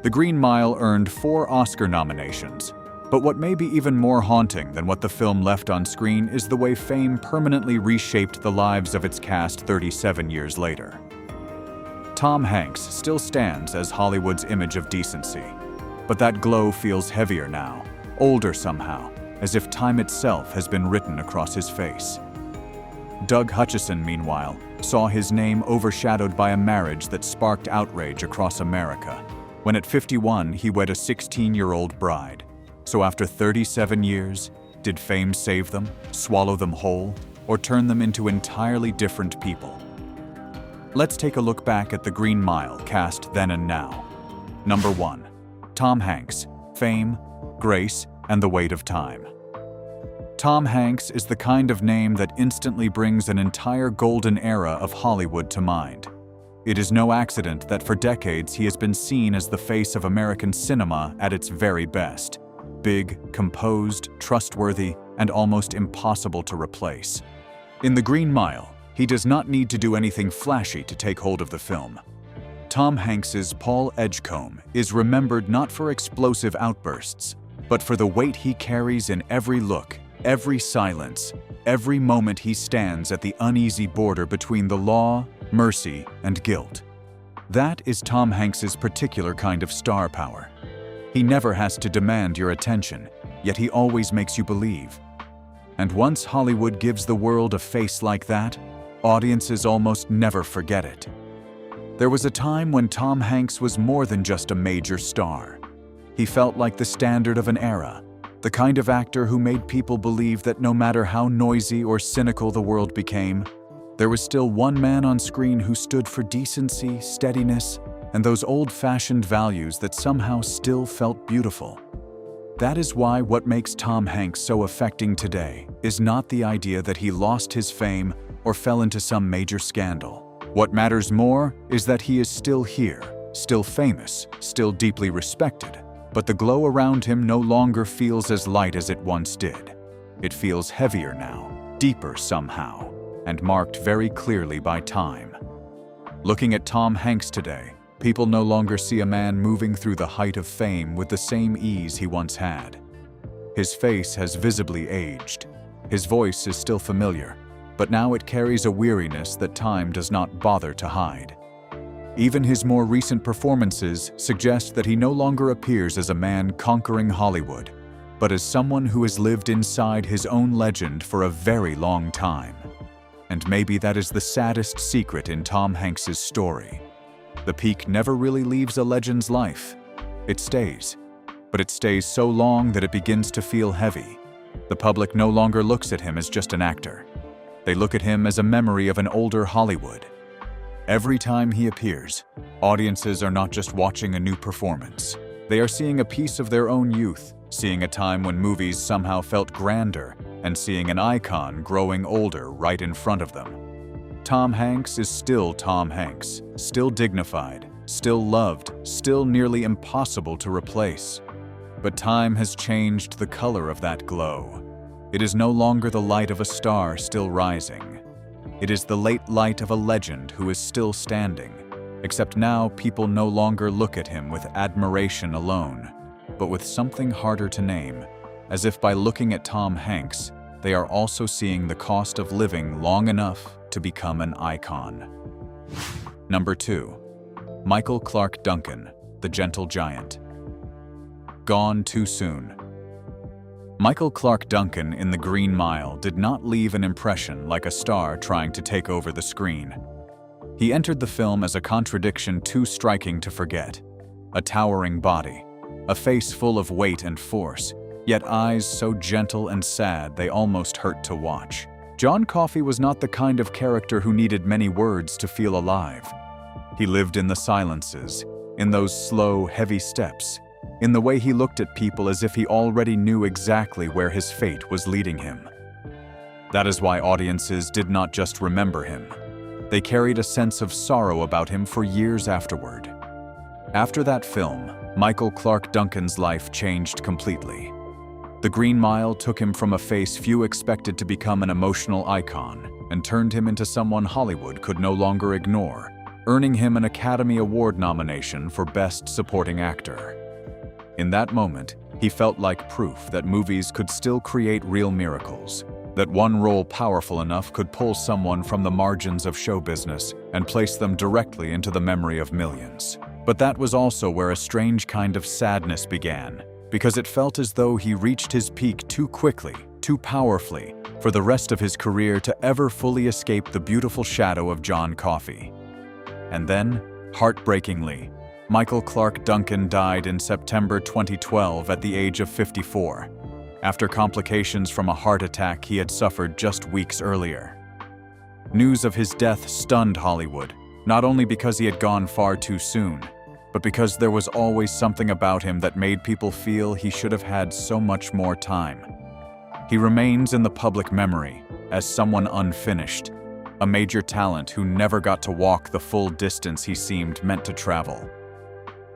The Green Mile earned 4 Oscar nominations, but what may be even more haunting than what the film left on screen is the way fame permanently reshaped the lives of its cast 37 years later. Tom Hanks still stands as Hollywood's image of decency, but that glow feels heavier now, older somehow, as if time itself has been written across his face. Doug Hutchison, meanwhile, saw his name overshadowed by a marriage that sparked outrage across America, when at 51 he wed a 16-year-old bride. So after 37 years, did fame save them, swallow them whole, or turn them into entirely different people? Let's take a look back at the Green Mile cast then and now. Number 1. Tom Hanks, fame, grace, and the weight of time. Tom Hanks is the kind of name that instantly brings an entire golden era of Hollywood to mind. It is no accident that for decades he has been seen as the face of American cinema at its very best. Big, composed, trustworthy, and almost impossible to replace. In The Green Mile, he does not need to do anything flashy to take hold of the film. Tom Hanks's Paul Edgecombe is remembered not for explosive outbursts, but for the weight he carries in every look, every silence, every moment he stands at the uneasy border between the law, mercy, and guilt. That is Tom Hanks's particular kind of star power. He never has to demand your attention, yet he always makes you believe. And once Hollywood gives the world a face like that, audiences almost never forget it. There was a time when Tom Hanks was more than just a major star. He felt like the standard of an era, the kind of actor who made people believe that no matter how noisy or cynical the world became, there was still one man on screen who stood for decency, steadiness, and those old-fashioned values that somehow still felt beautiful. That is why what makes Tom Hanks so affecting today is not the idea that he lost his fame or fell into some major scandal. What matters more is that he is still here, still famous, still deeply respected, but the glow around him no longer feels as light as it once did. It feels heavier now, deeper somehow, and marked very clearly by time. Looking at Tom Hanks today, people no longer see a man moving through the height of fame with the same ease he once had. His face has visibly aged. His voice is still familiar, but now it carries a weariness that time does not bother to hide. Even his more recent performances suggest that he no longer appears as a man conquering Hollywood, but as someone who has lived inside his own legend for a very long time. And maybe that is the saddest secret in Tom Hanks's story. The peak never really leaves a legend's life. It stays, but it stays so long that it begins to feel heavy. The public no longer looks at him as just an actor. They look at him as a memory of an older Hollywood. Every time he appears, audiences are not just watching a new performance. They are seeing a piece of their own youth, seeing a time when movies somehow felt grander, and seeing an icon growing older right in front of them. Tom Hanks is still Tom Hanks, still dignified, still loved, still nearly impossible to replace. But time has changed the color of that glow. It is no longer the light of a star still rising. It is the late light of a legend who is still standing, except now people no longer look at him with admiration alone, but with something harder to name, as if by looking at Tom Hanks, they are also seeing the cost of living long enough to become an icon. Number 2. Michael Clarke Duncan, the Gentle Giant. Gone too soon. Michael Clarke Duncan in The Green Mile did not leave an impression like a star trying to take over the screen. He entered the film as a contradiction too striking to forget. A towering body, a face full of weight and force, yet eyes so gentle and sad they almost hurt to watch. John Coffey was not the kind of character who needed many words to feel alive. He lived in the silences, in those slow, heavy steps, in the way he looked at people as if he already knew exactly where his fate was leading him. That is why audiences did not just remember him. They carried a sense of sorrow about him for years afterward. After that film, Michael Clarke Duncan's life changed completely. The Green Mile took him from a face few expected to become an emotional icon and turned him into someone Hollywood could no longer ignore, earning him an Academy Award nomination for Best Supporting Actor. In that moment, he felt like proof that movies could still create real miracles, that one role powerful enough could pull someone from the margins of show business and place them directly into the memory of millions. But that was also where a strange kind of sadness began, because it felt as though he reached his peak too quickly, too powerfully, for the rest of his career to ever fully escape the beautiful shadow of John Coffey. And then, heartbreakingly, Michael Clarke Duncan died in September 2012 at the age of 54, after complications from a heart attack he had suffered just weeks earlier. News of his death stunned Hollywood, not only because he had gone far too soon, but because there was always something about him that made people feel he should have had so much more time. He remains in the public memory as someone unfinished, a major talent who never got to walk the full distance he seemed meant to travel.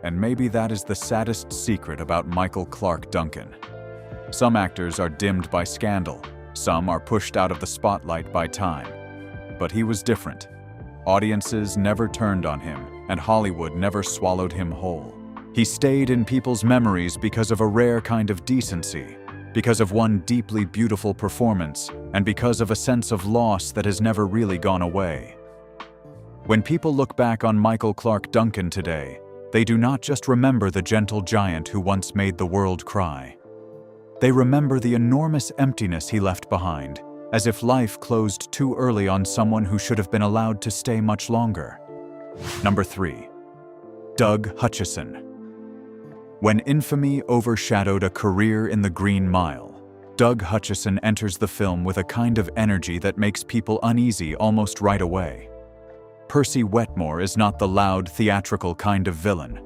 And maybe that is the saddest secret about Michael Clarke Duncan. Some actors are dimmed by scandal, some are pushed out of the spotlight by time. But he was different. Audiences never turned on him, and Hollywood never swallowed him whole. He stayed in people's memories because of a rare kind of decency, because of one deeply beautiful performance, and because of a sense of loss that has never really gone away. When people look back on Michael Clarke Duncan today, they do not just remember the gentle giant who once made the world cry. They remember the enormous emptiness he left behind, as if life closed too early on someone who should have been allowed to stay much longer. Number 3. Doug Hutchison. When infamy overshadowed a career in the Green Mile, Doug Hutchison enters the film with a kind of energy that makes people uneasy almost right away. Percy Wetmore is not the loud, theatrical kind of villain.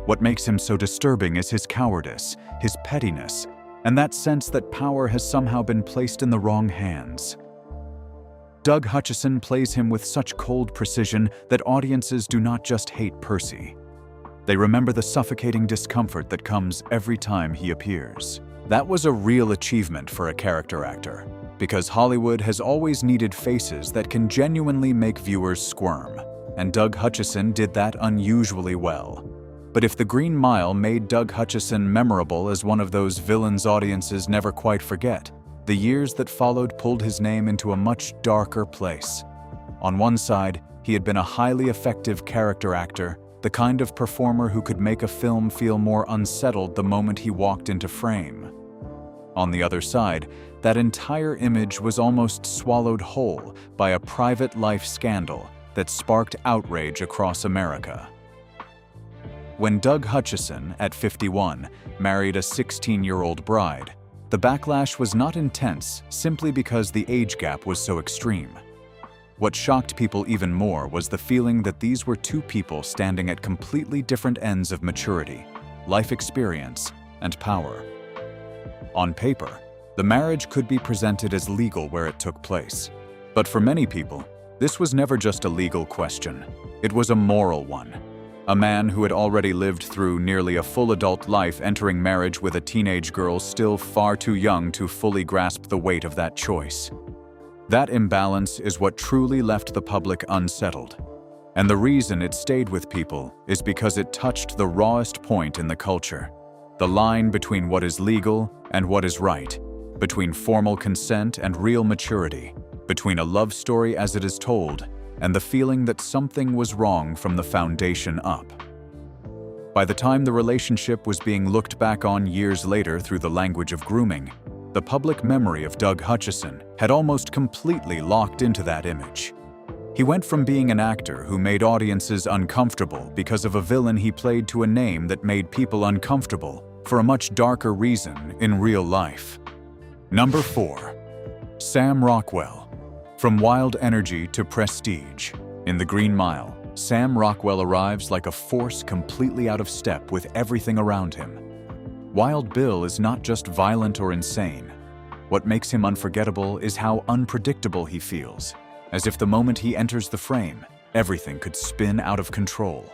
What makes him so disturbing is his cowardice, his pettiness, and that sense that power has somehow been placed in the wrong hands. Doug Hutchison plays him with such cold precision that audiences do not just hate Percy. They remember the suffocating discomfort that comes every time he appears. That was a real achievement for a character actor, because Hollywood has always needed faces that can genuinely make viewers squirm, and Doug Hutchison did that unusually well. But if the Green Mile made Doug Hutchison memorable as one of those villains audiences never quite forget, the years that followed pulled his name into a much darker place. On one side, he had been a highly effective character actor, the kind of performer who could make a film feel more unsettled the moment he walked into frame. On the other side, that entire image was almost swallowed whole by a private life scandal that sparked outrage across America. When Doug Hutchison, at 51, married a 16-year-old bride, the backlash was not intense simply because the age gap was so extreme. What shocked people even more was the feeling that these were two people standing at completely different ends of maturity, life experience, and power. On paper, the marriage could be presented as legal where it took place. But for many people, this was never just a legal question. It was a moral one. A man who had already lived through nearly a full adult life entering marriage with a teenage girl still far too young to fully grasp the weight of that choice. That imbalance is what truly left the public unsettled. And the reason it stayed with people is because it touched the rawest point in the culture. The line between what is legal and what is right, between formal consent and real maturity, between a love story as it is told and the feeling that something was wrong from the foundation up. By the time the relationship was being looked back on years later through the language of grooming, the public memory of Doug Hutchison had almost completely locked into that image. He went from being an actor who made audiences uncomfortable because of a villain he played to a name that made people uncomfortable for a much darker reason in real life. Number 4. Sam Rockwell. From wild energy to prestige. In The Green Mile, Sam Rockwell arrives like a force completely out of step with everything around him. Wild Bill is not just violent or insane. What makes him unforgettable is how unpredictable he feels, as if the moment he enters the frame, everything could spin out of control.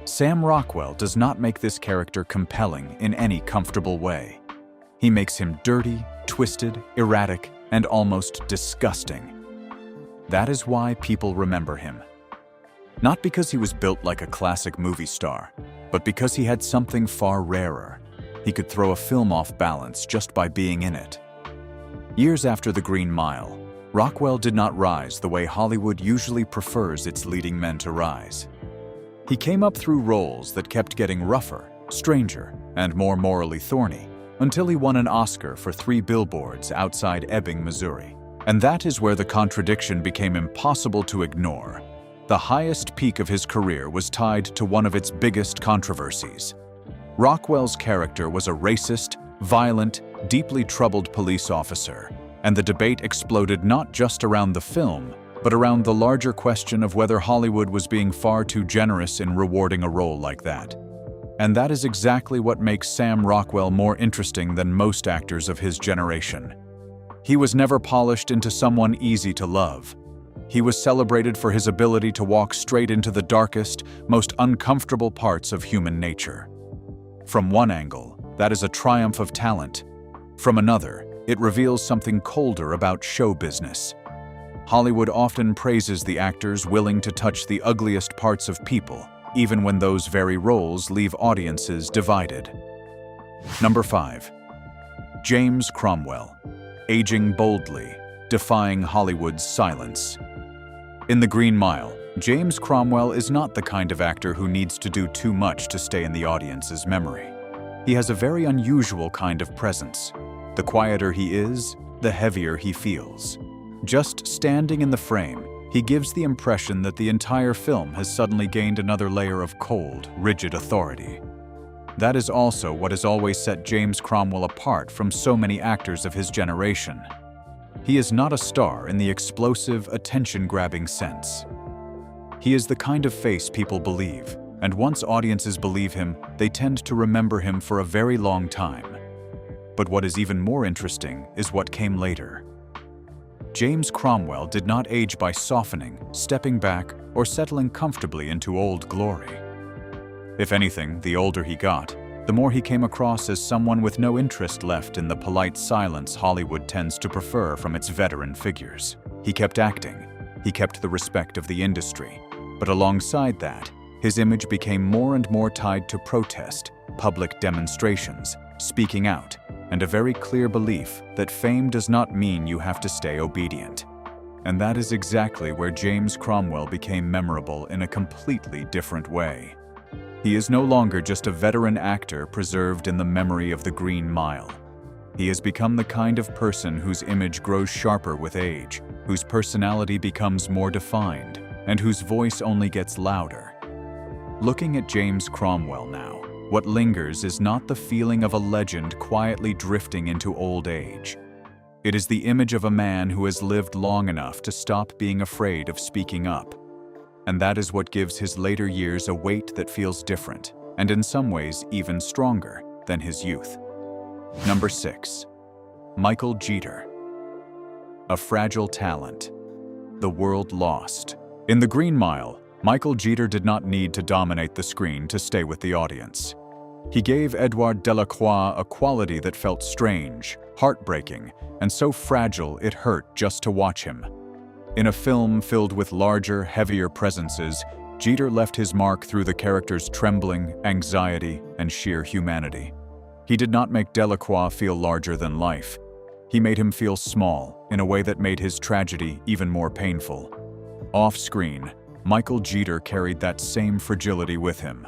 Sam Rockwell does not make this character compelling in any comfortable way. He makes him dirty, twisted, erratic, and almost disgusting. That is why people remember him. Not because he was built like a classic movie star, but because he had something far rarer. He could throw a film off balance just by being in it. Years after The Green Mile, Rockwell did not rise the way Hollywood usually prefers its leading men to rise. He came up through roles that kept getting rougher, stranger, and more morally thorny, until he won an Oscar for 3 billboards outside Ebbing, Missouri. And that is where the contradiction became impossible to ignore. The highest peak of his career was tied to one of its biggest controversies. Rockwell's character was a racist, violent, deeply troubled police officer, and the debate exploded not just around the film, but around the larger question of whether Hollywood was being far too generous in rewarding a role like that. And that is exactly what makes Sam Rockwell more interesting than most actors of his generation. He was never polished into someone easy to love. He was celebrated for his ability to walk straight into the darkest, most uncomfortable parts of human nature. From one angle, that is a triumph of talent. From another, it reveals something colder about show business. Hollywood often praises the actors willing to touch the ugliest parts of people, even when those very roles leave audiences divided. Number 5. James Cromwell, aging boldly, defying Hollywood's silence. In The Green Mile, James Cromwell is not the kind of actor who needs to do too much to stay in the audience's memory. He has a very unusual kind of presence. The quieter he is, the heavier he feels. Just standing in the frame, he gives the impression that the entire film has suddenly gained another layer of cold, rigid authority. That is also what has always set James Cromwell apart from so many actors of his generation. He is not a star in the explosive, attention-grabbing sense. He is the kind of face people believe, and once audiences believe him, they tend to remember him for a very long time. But what is even more interesting is what came later. James Cromwell did not age by softening, stepping back, or settling comfortably into old glory. If anything, the older he got, the more he came across as someone with no interest left in the polite silence Hollywood tends to prefer from its veteran figures. He kept acting. He kept the respect of the industry. But alongside that, his image became more and more tied to protest, public demonstrations, speaking out, and a very clear belief that fame does not mean you have to stay obedient. And that is exactly where James Cromwell became memorable in a completely different way. He is no longer just a veteran actor preserved in the memory of The Green Mile. He has become the kind of person whose image grows sharper with age, whose personality becomes more defined, and whose voice only gets louder. Looking at James Cromwell now, what lingers is not the feeling of a legend quietly drifting into old age. It is the image of a man who has lived long enough to stop being afraid of speaking up. And that is what gives his later years a weight that feels different, and in some ways even stronger than his youth. Number 6. Michael Jeter. A fragile talent. The world lost. In The Green Mile, Michael Jeter did not need to dominate the screen to stay with the audience. He gave Edouard Delacroix a quality that felt strange, heartbreaking, and so fragile it hurt just to watch him. In a film filled with larger, heavier presences, Jeter left his mark through the character's trembling, anxiety, and sheer humanity. He did not make Delacroix feel larger than life. He made him feel small, in a way that made his tragedy even more painful. Off-screen, Michael Jeter carried that same fragility with him.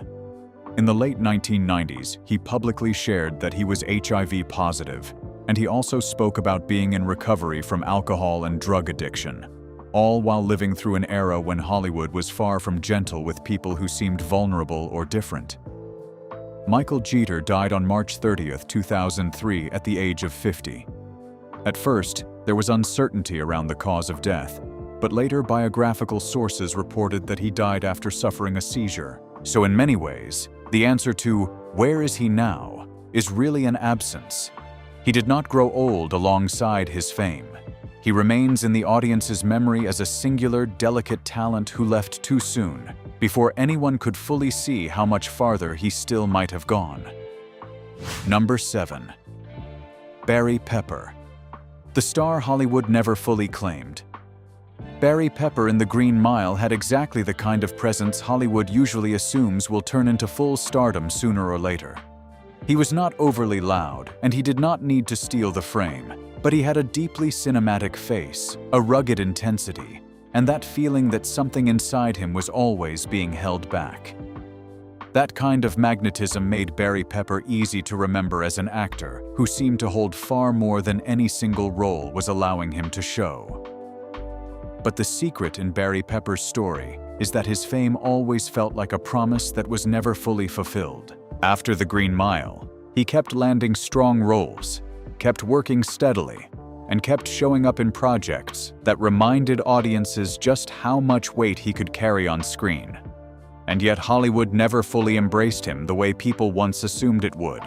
In the late 1990s, he publicly shared that he was HIV positive, and he also spoke about being in recovery from alcohol and drug addiction, all while living through an era when Hollywood was far from gentle with people who seemed vulnerable or different. Michael Jeter died on March 30th, 2003 at the age of 50. At first, there was uncertainty around the cause of death, but later biographical sources reported that he died after suffering a seizure. So in many ways, the answer to "where is he now?" is really an absence. He did not grow old alongside his fame. He remains in the audience's memory as a singular, delicate talent who left too soon, before anyone could fully see how much farther he still might have gone. Number 7. Barry Pepper. The star Hollywood never fully claimed. Barry Pepper in The Green Mile had exactly the kind of presence Hollywood usually assumes will turn into full stardom sooner or later. He was not overly loud, and he did not need to steal the frame, but he had a deeply cinematic face, a rugged intensity, and that feeling that something inside him was always being held back. That kind of magnetism made Barry Pepper easy to remember as an actor who seemed to hold far more than any single role was allowing him to show. But the secret in Barry Pepper's story is that his fame always felt like a promise that was never fully fulfilled. After The Green Mile, he kept landing strong roles, kept working steadily, and kept showing up in projects that reminded audiences just how much weight he could carry on screen. And yet Hollywood never fully embraced him the way people once assumed it would.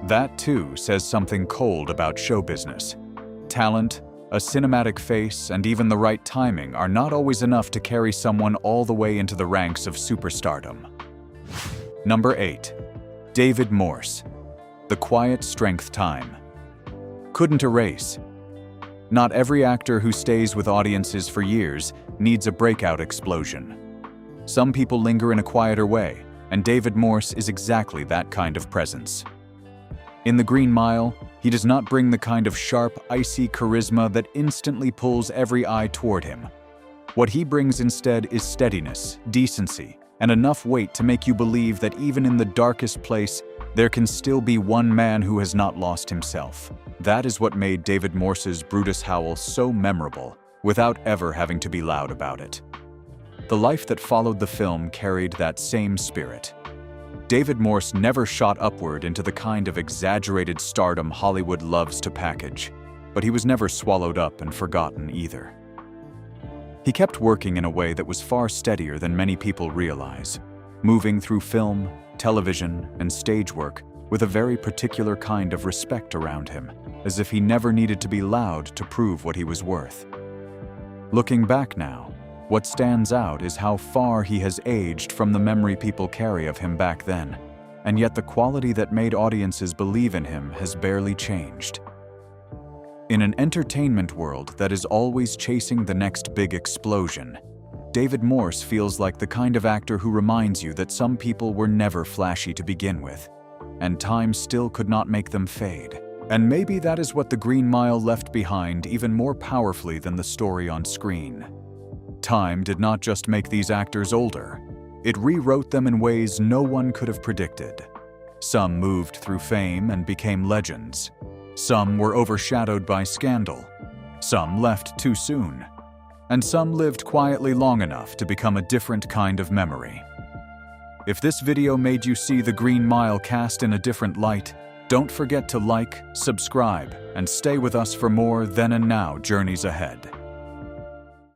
That too says something cold about show business. Talent, a cinematic face, and even the right timing are not always enough to carry someone all the way into the ranks of superstardom. Number 8. David Morse. The Quiet Strength Time. Couldn't erase. Not every actor who stays with audiences for years needs a breakout explosion. Some people linger in a quieter way, and David Morse is exactly that kind of presence. In The Green Mile, he does not bring the kind of sharp, icy charisma that instantly pulls every eye toward him. What he brings instead is steadiness, decency, and enough weight to make you believe that even in the darkest place, there can still be one man who has not lost himself. That is what made David Morse's Brutus Howell so memorable, without ever having to be loud about it. The life that followed the film carried that same spirit. David Morse never shot upward into the kind of exaggerated stardom Hollywood loves to package, but he was never swallowed up and forgotten either. He kept working in a way that was far steadier than many people realize, moving through film, television, and stage work with a very particular kind of respect around him, as if he never needed to be loud to prove what he was worth. Looking back now, what stands out is how far he has aged from the memory people carry of him back then, and yet the quality that made audiences believe in him has barely changed. In an entertainment world that is always chasing the next big explosion, David Morse feels like the kind of actor who reminds you that some people were never flashy to begin with, and time still could not make them fade. And maybe that is what The Green Mile left behind even more powerfully than the story on screen. Time did not just make these actors older, it rewrote them in ways no one could have predicted. Some moved through fame and became legends. Some were overshadowed by scandal. Some left too soon. And some lived quietly long enough to become a different kind of memory. If this video made you see The Green Mile cast in a different light, don't forget to like, subscribe, and stay with us for more Then and Now journeys ahead.